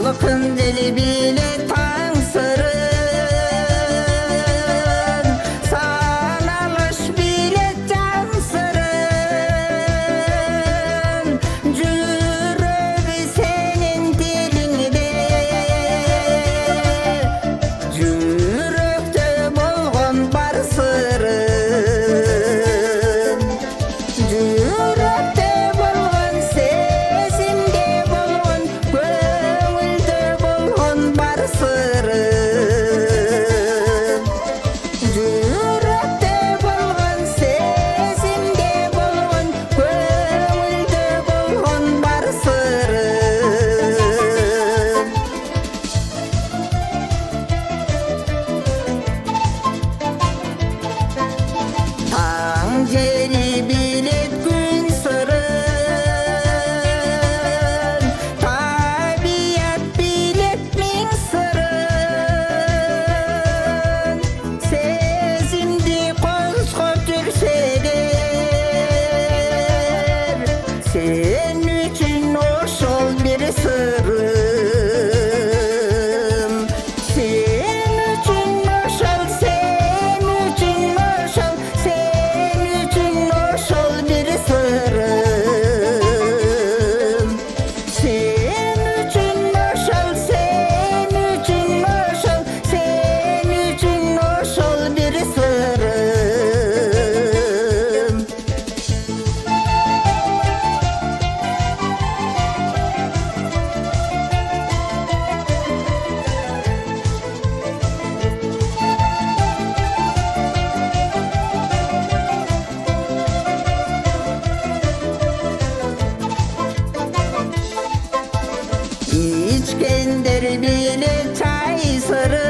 Halkın dili bile tansırın, sanalış bile cansırın. Yüreği senin dilinde, yürekte bolğan bar sırrın. Yürekte bolğan, sezimde bolğan, göңülde bolğan bar sırrın. Yürekte bolğan, sezimde bolğan, göңülde bolğan bar sırrın. Taң jeri bilet gün sırrın, tabiat bilet min sırrın. Sezimdi kozgoturseler, sen üçün oşol bir sırrım. Sen üçün oşol, sen üçün oşol, sen üçün oşol bir sırrım. Sen üçün oşol, sen üçün oşol, sen üçün oşol bir sırrım. İçkender bile çay sırrın,